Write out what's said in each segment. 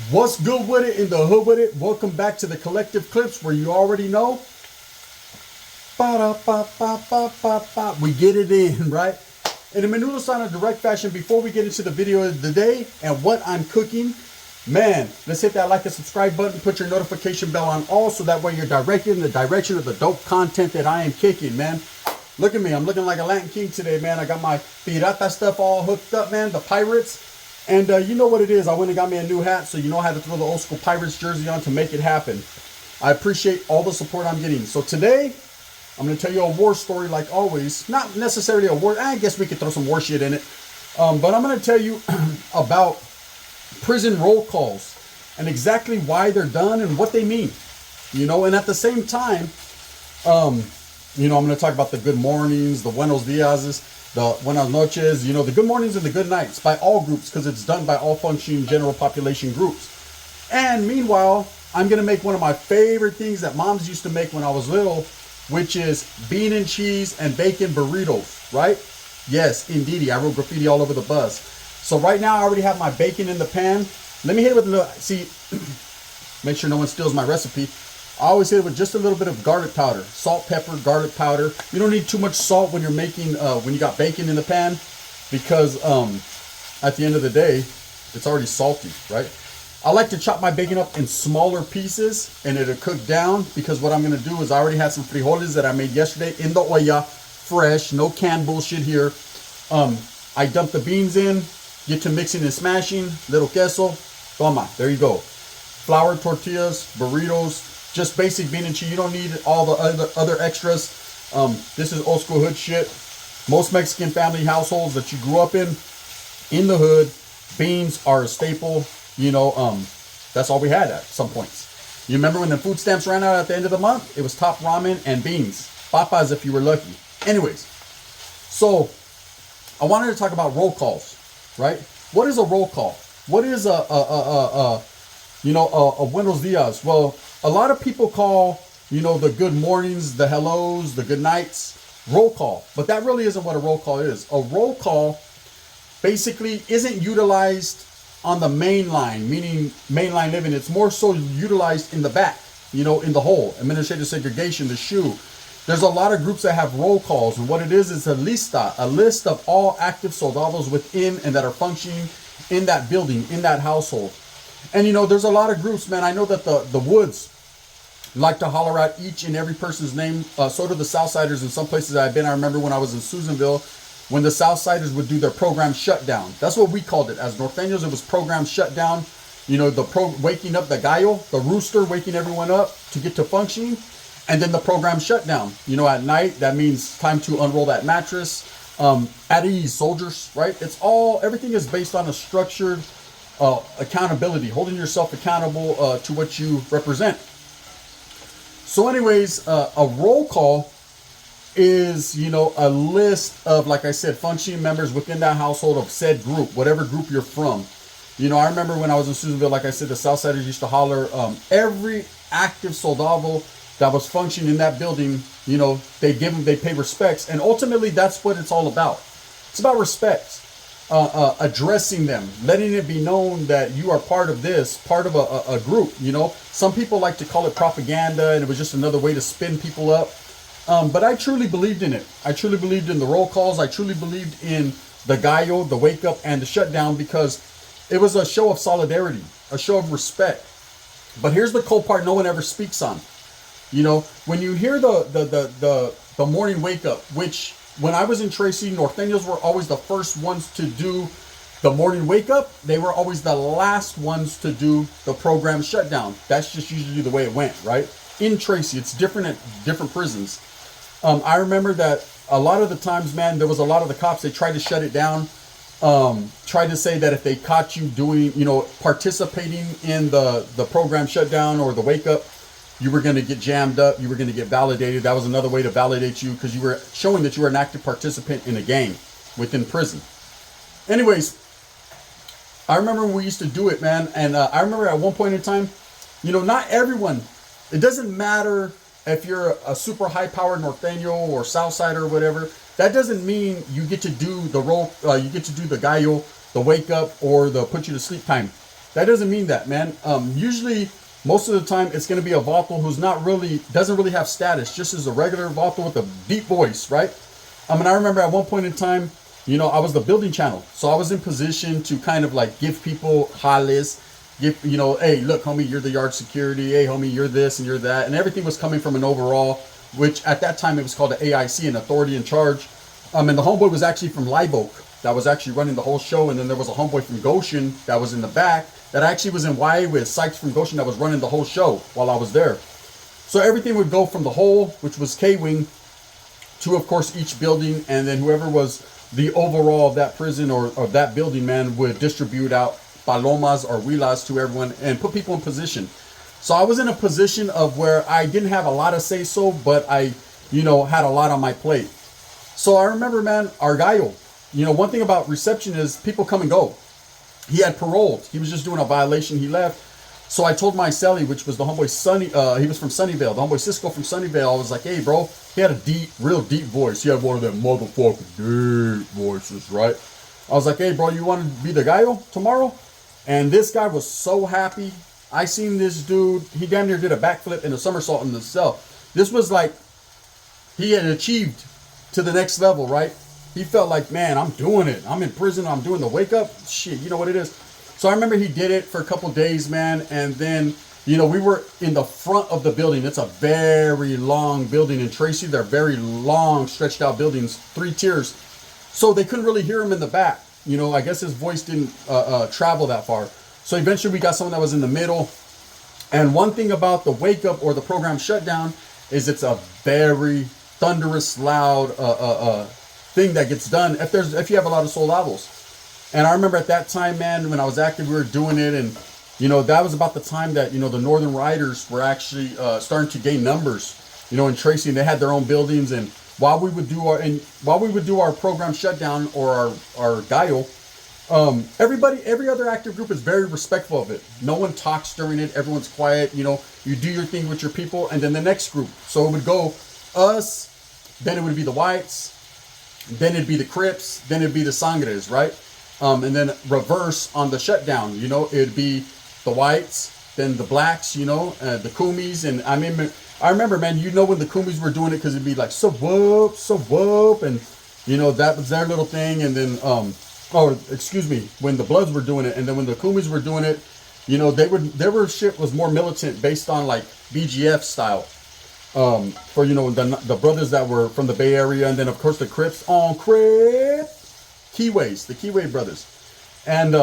What's good with it in the hood with it? Welcome back to the Collective Clips where you already know. Ba-da-ba-ba-ba-ba-ba. We get it in, right? In a menudo style direct fashion, before we get into the video of the day and what I'm cooking, man, let's hit that like and subscribe button. Put your notification bell on all so that way you're directed in the direction of the dope content that I am kicking, man. Look at me. I'm looking like a Latin king today, man. I got my pirata stuff all hooked up, man. The pirates. And you know what it is. I went and got me a new hat, so you know I had to throw the old school Pirates jersey on to make it happen. I appreciate all the support I'm getting. So today, I'm going to tell you a war story like always. Not necessarily a war. I guess we could throw some war shit in it. But I'm going to tell you about prison roll calls and exactly why they're done and what they mean. You know, and at the same time, you know, I'm going to talk about the good mornings, the buenos diases, the buenas noches, you know, the good mornings and the good nights by all groups because it's done by all functioning general population groups. And meanwhile, I'm going to make one of my favorite things that moms used to make when I was little, which is bean and cheese and bacon burritos, right? Yes, indeedy. I wrote graffiti all over the bus. So right now I already have my bacon in the pan. Let me hit it with a little, see, make sure no one steals my recipe. I always hit it with just a little bit of garlic powder, salt, pepper, garlic powder. You don't need too much salt when you're making, when you got bacon in the pan, because at the end of the day, it's already salty, right? I like to chop my bacon up in smaller pieces and it'll cook down, because what I'm gonna do is I already had some frijoles that I made yesterday in the olla, fresh, no canned bullshit here. I dump the beans in, get to mixing and smashing, little queso, toma, there you go. Flour tortillas, burritos, just basic bean and cheese. You don't need all the other extras. This is old school hood shit. Most Mexican family households that you grew up in the hood, beans are a staple. You know, that's all we had at some points. You remember when the food stamps ran out at the end of the month? It was top ramen and beans. Papas if you were lucky. Anyways, so I wanted to talk about roll calls, right? What is a roll call? What is a buenos dias? Well, a lot of people call, you know, the good mornings, the hellos, the good nights, roll call. But that really isn't what a roll call is. A roll call basically isn't utilized on the main line, meaning mainline living. It's more so utilized in the back, you know, in the hole, administrative segregation, the shoe. There's a lot of groups that have roll calls. And what it is a lista, a list of all active soldados within and that are functioning in that building, in that household. And, you know, there's a lot of groups, man. I know that the Woods like to holler out each and every person's name. So do the Southsiders in some places I've been. I remember when I was in Susanville, when the Southsiders would do their program shutdown. That's what we called it. As Norteños, it was program shutdown. You know, waking up the gallo, the rooster, waking everyone up to get to functioning. And then the program shutdown. You know, at night, that means time to unroll that mattress. At ease, soldiers, right? It's all, everything is based on a structured accountability, holding yourself accountable to what you represent. So anyways, a roll call is, you know, a list of, like I said, functioning members within that household of said group, whatever group you're from. You know, I remember when I was in Susanville, like I said, the Southsiders used to holler, every active soldado that was functioning in that building, you know, they pay respects. And ultimately, that's what it's all about. It's about respect. Addressing them, letting it be known that you are part of this, part of a group. You know, some people like to call it propaganda, and it was just another way to spin people up. But I truly believed in it. I truly believed in the roll calls. I truly believed in the gallo, the wake up, and the shutdown, because it was a show of solidarity, a show of respect. But here's the cold part: no one ever speaks on. You know, when you hear the morning wake up, which when I was in Tracy, Norteños were always the first ones to do the morning wake up. They were always the last ones to do the program shutdown. That's just usually the way it went, right? In Tracy, it's different at different prisons. I remember that a lot of the times, man, there was a lot of the cops, they tried to shut it down. Tried to say that if they caught you doing, you know, participating in the program shutdown or the wake up, you were going to get jammed up. You were going to get validated. That was another way to validate you, because you were showing that you were an active participant in a gang within prison. Anyways, I remember when we used to do it, man. And I remember at one point in time, you know, not everyone, it doesn't matter if you're a super high-powered Norteño or Southsider or whatever. That doesn't mean you get to do the role, you get to do the gallo, the wake up, or the put you to sleep time. That doesn't mean that, man. Usually, most of the time, it's going to be a vato who's not really, doesn't really have status, just as a regular vato with a deep voice, right? I mean, I remember at one point in time, you know, I was the building channel. So I was in position to kind of like give people hollers, give, you know, hey, look, homie, you're the yard security. Hey, homie, you're this and you're that. And everything was coming from an overall, which at that time it was called the AIC, an authority in charge. And the homeboy was actually from Live Oak that was actually running the whole show. And then there was a homeboy from Goshen that was in the back that actually was in YA with Sykes from Goshen that was running the whole show while I was there. So everything would go from the whole, which was K-Wing, to, of course, each building. And then whoever was the overall of that prison or that building, man, would distribute out palomas or huilas to everyone and put people in position. So I was in a position of where I didn't have a lot of say-so, but I, you know, had a lot on my plate. So I remember, man, Argyle, you know, one thing about reception is people come and go. He had paroled. He was just doing a violation. He left. So I told my celly, which was the homeboy Sunny, he was from Sunnyvale, the homeboy Cisco from Sunnyvale. I was like, hey, bro, he had a deep, real deep voice. He had one of them motherfucking deep voices, right? I was like, hey, bro, you want to be the guy tomorrow? And this guy was so happy. I seen this dude, he damn near did a backflip and a somersault in the cell. This was like, he had achieved to the next level, right? He felt like, man, I'm doing it. I'm in prison. I'm doing the wake up. Shit, you know what it is. So I remember he did it for a couple days, man. And then, you know, we were in the front of the building. It's a very long building in Tracy. They're very long, stretched out buildings, 3 tiers. So they couldn't really hear him in the back. You know, I guess his voice didn't travel that far. So eventually we got someone that was in the middle. And one thing about the wake up or the program shutdown is it's a very thunderous, loud thing that gets done if you have a lot of soldados. And I remember at that time, man, when I was active, we were doing it, and you know that was about the time that, you know, the Northern Riders were actually starting to gain numbers, you know, in Tracy, and they had their own buildings. And while we would do our program shutdown or our Gaio, every other active group is very respectful of it. No one talks during it. Everyone's quiet. You know, you do your thing with your people, and then the next group. So it would go us, then it would be the whites, then it'd be the Crips, then it'd be the Sangres, right? And then reverse on the shutdown, you know, it'd be the whites, then the blacks, you know, the Kumis. And I remember, man, you know, when the Kumis were doing it, because it'd be like, so whoop, and, you know, that was their little thing. And then, when the Bloods were doing it, and then when the Kumis were doing it, you know, their shit was more militant based on like BGF style. For, you know, the brothers that were from the Bay Area, and then of course the Crips on Crip, Keyways, the Keyway brothers, and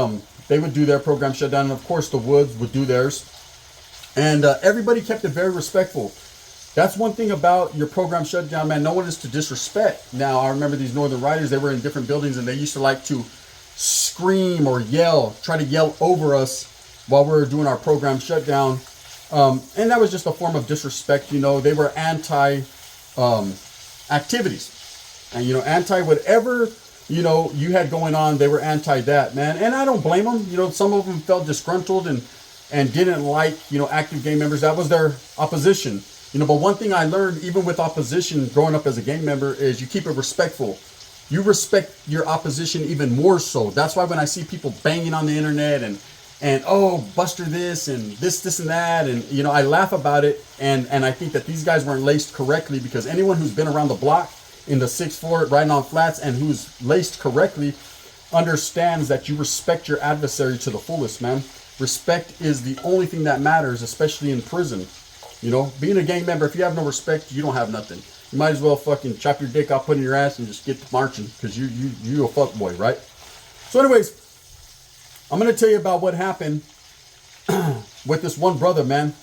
they would do their program shutdown, and of course the Woods would do theirs, and everybody kept it very respectful. That's one thing about your program shutdown, man. No one is to disrespect. Now I remember these Northern Riders, they were in different buildings, and they used to like to scream or yell, try to yell over us while we were doing our program shutdown. And that was just a form of disrespect. You know, they were anti activities, and, you know, anti whatever, you know, you had going on. They were anti that, man. And I don't blame them. You know, some of them felt disgruntled and didn't like, you know, active gang members. That was their opposition. You know, but one thing I learned, even with opposition growing up as a gang member, is you keep it respectful. You respect your opposition even more so. That's why when I see people banging on the internet and oh, Buster this and this and that, and, you know, I laugh about it, and I think that these guys weren't laced correctly, because anyone who's been around the block in the 6th floor riding on flats and who's laced correctly understands that you respect your adversary to the fullest, man. Respect is the only thing that matters, especially in prison. You know, being a gang member, if you have no respect, you don't have nothing. You might as well fucking chop your dick off, put in your ass, and just get to marching, because you a fuck boy, right? So anyways, I'm going to tell you about what happened with this one brother, man,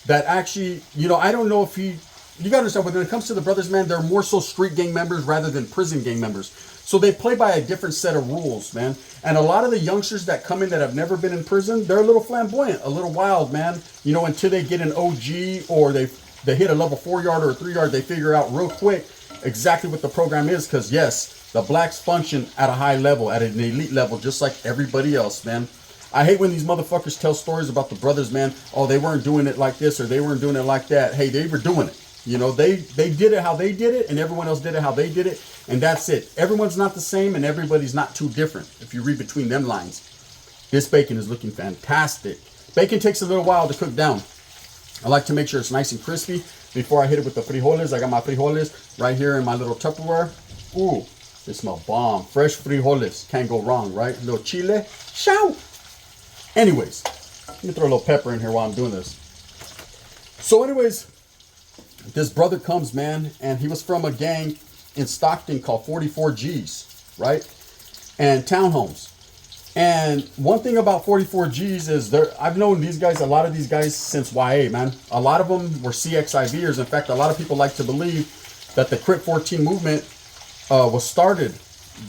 that actually, you know, I don't know if you got to understand, when it comes to the brothers, man, they're more so street gang members rather than prison gang members. So they play by a different set of rules, man. And a lot of the youngsters that come in that have never been in prison, they're a little flamboyant, a little wild, man. You know, until they get an OG or they hit a level 4-yard or a 3-yard, they figure out real quick exactly what the program is. Because yes, the blacks function at a high level, at an elite level, just like everybody else, man. I hate when these motherfuckers tell stories about the brothers, man. Oh, they weren't doing it like this or they weren't doing it like that. Hey, they were doing it. You know, they did it how they did it, and everyone else did it how they did it, and that's it. Everyone's not the same, and everybody's not too different, if you read between them lines. This bacon is looking fantastic. Bacon takes a little while to cook down. I like to make sure it's nice and crispy before I hit it with the frijoles. I got my frijoles right here in my little Tupperware. Ooh, they smell bomb. Fresh frijoles. Can't go wrong, right? A little chile. Shout! Anyways, let me throw a little pepper in here while I'm doing this. So anyways, this brother comes, man, and he was from a gang in Stockton called 44 Gs, right? And townhomes. And one thing about 44 Gs is I've known these guys, a lot of these guys since YA, man. A lot of them were CXIVers. In fact, a lot of people like to believe that the Crip 14 movement was started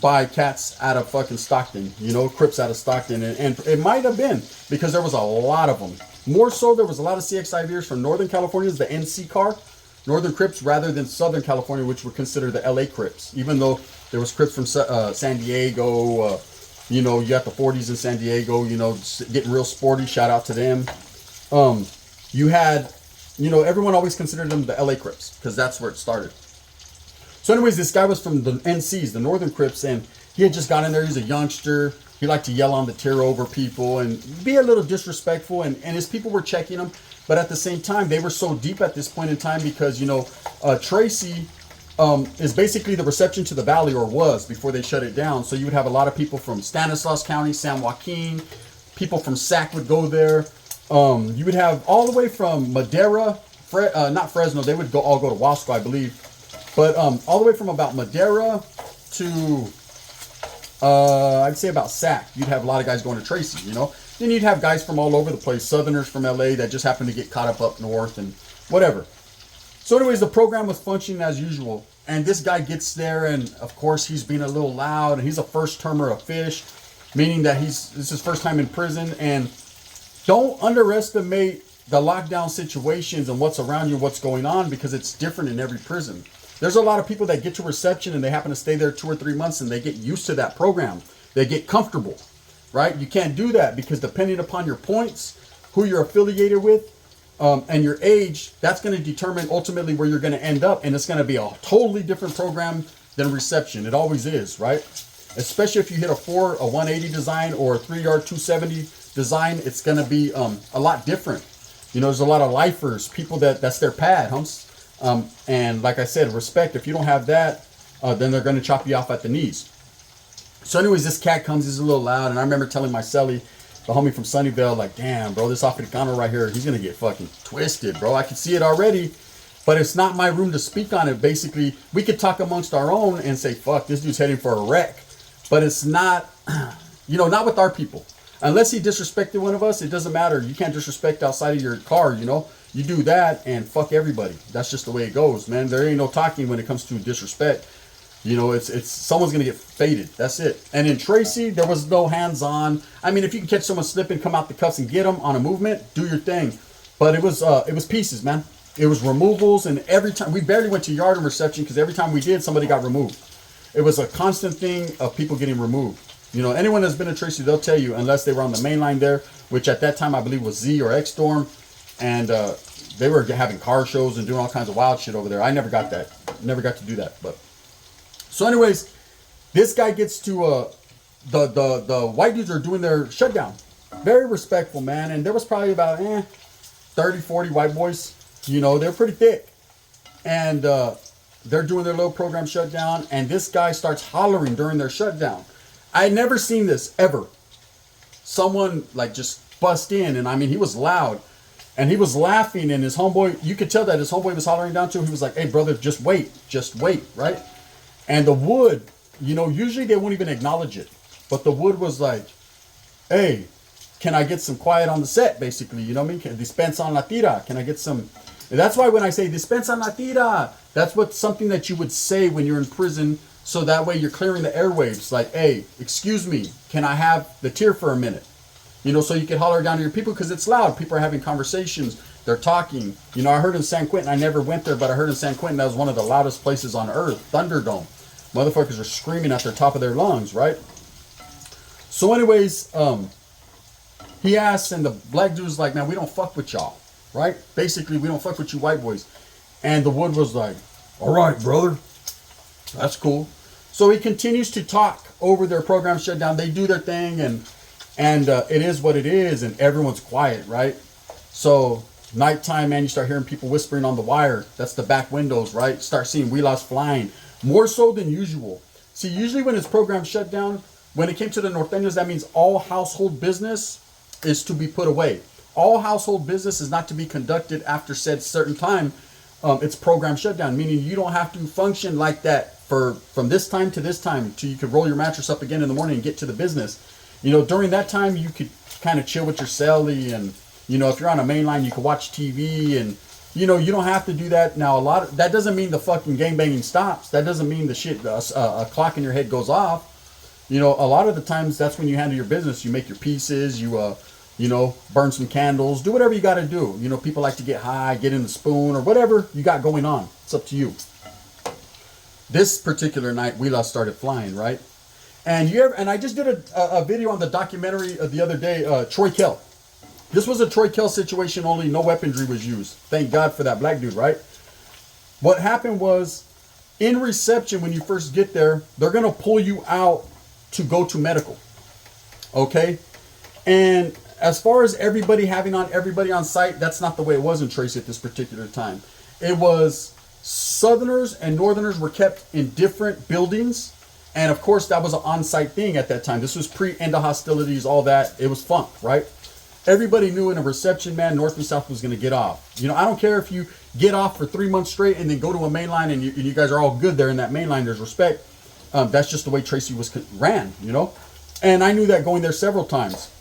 by cats out of fucking Stockton, you know, Crips out of Stockton. And it might have been because there was a lot of them. More so, there was a lot of CXIVers from Northern California, the NC car, Northern Crips, rather than Southern California, which were considered the LA Crips. Even though there was Crips from San Diego, you know, you got the 40s in San Diego, you know, getting real sporty. Shout out to them. You had, you know, everyone always considered them the LA Crips because that's where it started. So anyways, this guy was from the NCs, the Northern Crips, and he had just got in there. He's a youngster. He liked to yell on the tier over people and be a little disrespectful. And his people were checking him. But at the same time, they were so deep at this point in time because, you know, Tracy is basically the reception to the valley, or was before they shut it down. So you would have a lot of people from Stanislaus County, San Joaquin, people from Sac would go there. You would have all the way from Madera, not Fresno, they would all go to Wasco, I believe. But all the way from about Madera to, I'd say about Sac, you'd have a lot of guys going to Tracy, you know. Then you'd have guys from all over the place, Southerners from LA that just happened to get caught up north and whatever. So anyways, the program was functioning as usual. And this guy gets there, and of course he's being a little loud, and he's a first termer of fish, meaning that this is his first time in prison. And don't underestimate the lockdown situations and what's around you, what's going on, because it's different in every prison. There's a lot of people that get to reception and they happen to stay there 2 or 3 months and they get used to that program. They get comfortable, right? You can't do that because depending upon your points, who you're affiliated with, and your age, that's going to determine ultimately where you're going to end up. And it's going to be a totally different program than reception. It always is, right? Especially if you hit a 180 design or a 3-yard 270 design, it's going to be a lot different. You know, there's a lot of lifers, people that's their pad, humps. And like I said, respect. If you don't have that, then they're going to chop you off at the knees. So anyways, this cat comes, he's a little loud. And I remember telling my celly, the homie from Sunnyvale, like, damn, bro, this Africano right here, he's going to get fucking twisted, bro. I can see it already, but it's not my room to speak on it. Basically, we could talk amongst our own and say, fuck, this dude's heading for a wreck. But it's not, you know, not with our people. Unless he disrespected one of us, it doesn't matter. You can't disrespect outside of your car, you know. You do that and fuck everybody. That's just the way it goes, man. There ain't no talking when it comes to disrespect. You know, it's someone's gonna get faded. That's it. And in Tracy, there was no hands-on. I mean, if you can catch someone slipping, come out the cuffs and get them on a movement, do your thing. But it was pieces, man. It was removals, and every time we barely went to yard and reception because every time we did, somebody got removed. It was a constant thing of people getting removed. You know, anyone that's been to Tracy, they'll tell you, unless they were on the main line there, which at that time I believe was Z or X Storm, and they were having car shows and doing all kinds of wild shit over there. I never got that. Never got to do that, but. So anyways, this guy gets to, the white dudes are doing their shutdown. Very respectful, man. And there was probably about 30, 40 white boys. You know, they're pretty thick. And they're doing their little program shutdown. And this guy starts hollering during their shutdown. I had never seen this, ever. Someone, like, just bust in. And, I mean, he was loud. And he was laughing. And his homeboy, you could tell that his homeboy was hollering down to him. He was like, hey, brother, just wait, right? And the wood, you know, usually they won't even acknowledge it. But the wood was like, hey, can I get some quiet on the set, basically? You know what I mean? Dispensa en la tira. Can I get some? And that's why when I say dispensa en la tira, that's something that you would say when you're in prison. So that way you're clearing the airwaves. Like, hey, excuse me, can I have the tier for a minute? You know, so you can holler down to your people because it's loud. People are having conversations. They're talking. You know, I heard in San Quentin, I never went there, but I heard in San Quentin that was one of the loudest places on earth, Thunderdome. Motherfuckers are screaming at the top of their lungs, right? So anyways, he asks, and the black dude's like, man, we don't fuck with y'all, right? Basically, we don't fuck with you white boys. And the wood was like, all right, brother. That's cool. So he continues to talk over their program shutdown. They do their thing, And it is what it is, and everyone's quiet, right? So nighttime, man, you start hearing people whispering on the wire. That's the back windows, right? Start seeing wheelhouse flying, more so than usual. See, usually when it's program shut down, when it came to the Norteños, that means all household business is to be put away. All household business is not to be conducted after said certain time. It's program shutdown, meaning you don't have to function like that from this time to this time till you could roll your mattress up again in the morning and get to the business. You know, during that time, you could kind of chill with your celly, and, you know, if you're on a main line, you can watch TV, and, you know, you don't have to do that. Now, that doesn't mean the fucking gangbanging stops. That doesn't mean the shit, a clock in your head goes off. You know, a lot of the times that's when you handle your business. You make your pieces, you know, burn some candles, do whatever you got to do. You know, people like to get high, get in the spoon, or whatever you got going on. It's up to you. This particular night, Wheelock started flying, right? And I just did a video on the documentary the other day, Troy Kell. This was a Troy Kell situation, only no weaponry was used. Thank God for that black dude, right? What happened was, in reception, when you first get there, they're going to pull you out to go to medical. Okay? And as far as everybody having on everybody on site, that's not the way it was in Tracy at this particular time. It was Southerners and Northerners were kept in different buildings. And of course, that was an on-site thing at that time. This was pre-end of hostilities, all that. It was funk, right? Everybody knew in a reception, man, North and South was going to get off. You know, I don't care if you get off for 3 months straight and then go to a main line and you guys are all good there in that main line. There's respect. That's just the way Tracy ran, you know? And I knew that going there several times.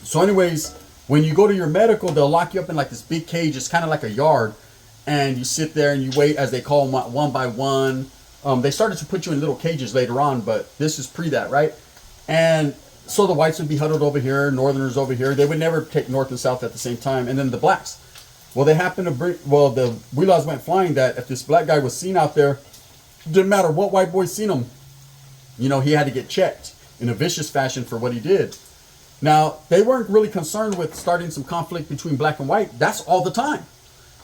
So anyways, when you go to your medical, they'll lock you up in like this big cage. It's kind of like a yard. And you sit there and you wait, as they call them, one by one. They started to put you in little cages later on, but this is pre that, right? And so the whites would be huddled over here, Northerners over here. They would never take North and South at the same time. And then the blacks. Well, they happened to bring, well, the wheelhouse went flying that if this black guy was seen out there, didn't matter what white boy seen him, you know, he had to get checked in a vicious fashion for what he did. Now, they weren't really concerned with starting some conflict between black and white. That's all the time.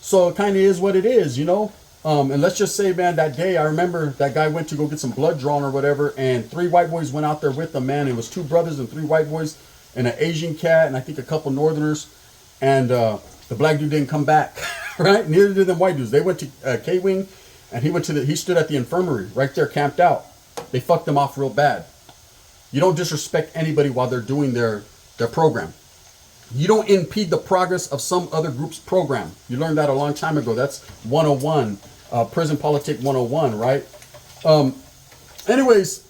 So it kind of is what it is, you know. And let's just say, man, that day, I remember that guy went to go get some blood drawn or whatever, and 3 white boys went out there with him, man. It was 2 brothers and 3 white boys and an Asian cat and I think a couple Northerners. And the black dude didn't come back, right? Neither did them white dudes. They went to K-Wing, and he stood at the infirmary right there, camped out. They fucked them off real bad. You don't disrespect anybody while they're doing their program. You don't impede the progress of some other group's program. You learned that a long time ago. That's 101, prison politic 101, right? Anyways,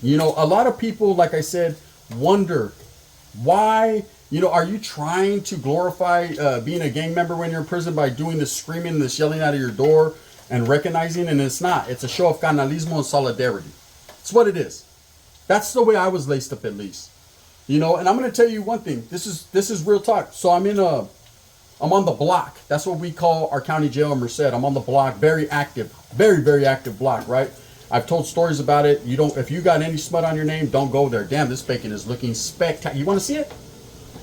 you know, a lot of people, like I said, wonder why, you know, are you trying to glorify being a gang member when you're in prison by doing this screaming, this yelling out of your door and recognizing? And it's not. It's a show of canalismo and solidarity. It's what it is. That's the way I was laced up, at least. You know, and I'm going to tell you one thing. This is real talk. So I'm on the block. That's what we call our county jail in Merced. I'm on the block, very active, very, very active block, right? I've told stories about it. If you got any smut on your name, don't go there. Damn, this bacon is looking spectacular. You want to see it?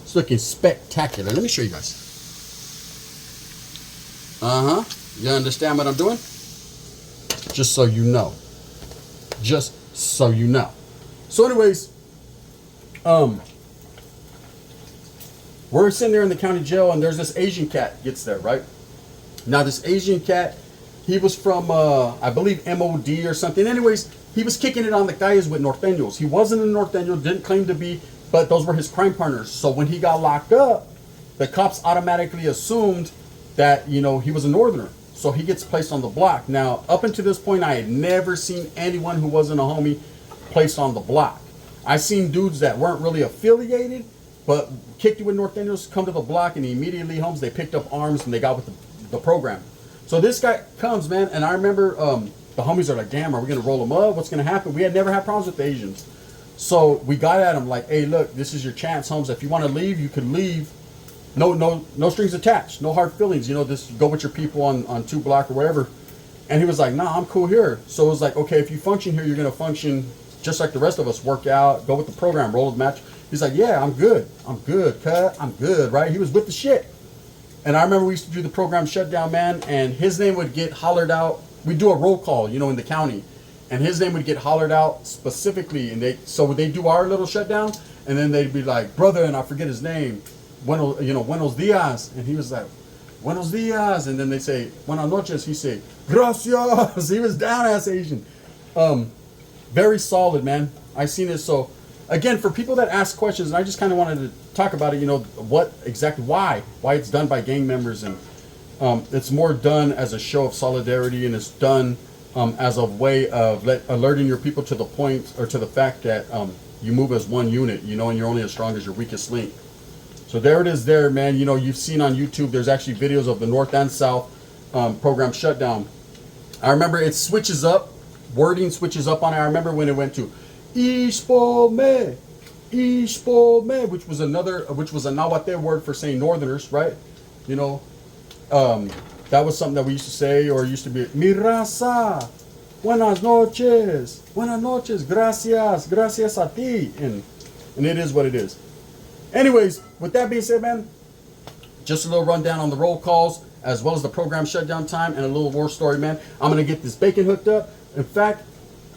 It's looking spectacular. Let me show you guys. You understand what I'm doing? Just so you know. Just so you know. So anyways, we're sitting there in the county jail, and there's this Asian cat gets there, right? Now, this Asian cat, he was from, I believe, MOD or something. Anyways, he was kicking it on the guys with Norteños. He wasn't a Norteño, didn't claim to be, but those were his crime partners. So when he got locked up, the cops automatically assumed that, you know, he was a Northerner. So he gets placed on the block. Now, up until this point, I had never seen anyone who wasn't a homie placed on the block. I seen dudes that weren't really affiliated, but kicked it with Norteños, come to the block, and immediately homes, they picked up arms and they got with the program. So this guy comes, man, and I remember the homies are like, damn, are we going to roll him up? What's going to happen? We had never had problems with the Asians. So we got at him like, hey, look, this is your chance, Holmes. If you want to leave, you can leave. No strings attached. No hard feelings. You know, just go with your people on 2 block or wherever. And he was like, nah, I'm cool here. So it was like, okay, if you function here, you're going to function just like the rest of us. Work out, go with the program, roll the match. He's like, yeah, I'm good, cut, I'm good, right? He was with the shit. And I remember we used to do the program shutdown, man, and his name would get hollered out. We'd do a roll call, you know, in the county. And his name would get hollered out specifically. And so they do our little shutdown, And then they'd be like, brother, and I forget his name, buenos dias. And he was like, buenos dias. And then they say, buenas noches. He say, gracias. He was down ass Asian. Very solid, man. I seen it. So again, for people that ask questions, and I just kind of wanted to talk about it, what exactly, why it's done by gang members. And it's more done as a show of solidarity, and it's done as a way of alerting your people to the point, or to the fact that you move as one unit, and you're only as strong as your weakest link. So there it is there, man. You've seen on YouTube, there's actually videos of the North and South program shutdown. I remember it switches up, wording switches up on it. I remember when it went to Ishpome, which was a Nahuatl word for saying Northerners, right? That was something that we used to say, or used to be, mi raza, buenas noches, gracias a ti. And it is what it is. Anyways, with that being said, man, just a little rundown on the roll calls, as well as the program shutdown time, and a little war story, man. I'm going to get this bacon hooked up. In fact,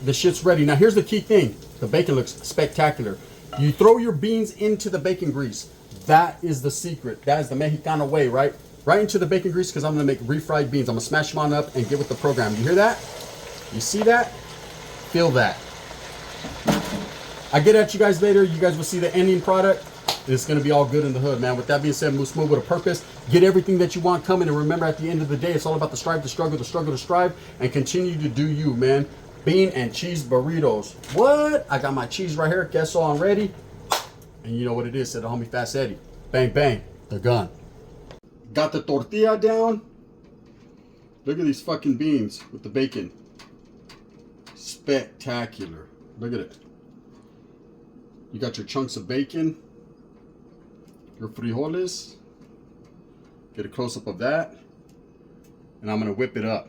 the shit's ready. Now, here's the key thing. The bacon looks spectacular. You throw your beans into the bacon grease. That is the secret. That is the Mexicano way, right? Right into the bacon grease, because I'm going to make refried beans. I'm going to smash them on up and get with the program. You hear that? You see that? Feel that. I get at you guys later. You guys will see the ending product. It's going to be all good in the hood, man. With that being said, move smooth with a purpose. Get everything that you want coming. And remember, at the end of the day, it's all about the strive, the struggle, to strive. And continue to do you, man. Bean and cheese burritos. What? I got my cheese right here. Queso on ready. And you know what it is, said the homie Fast Eddie. Bang, bang. The gun. Got the tortilla down. Look at these fucking beans with the bacon. Spectacular. Look at it. You got your chunks of bacon. Your frijoles. Get a close-up of that. And I'm going to whip it up.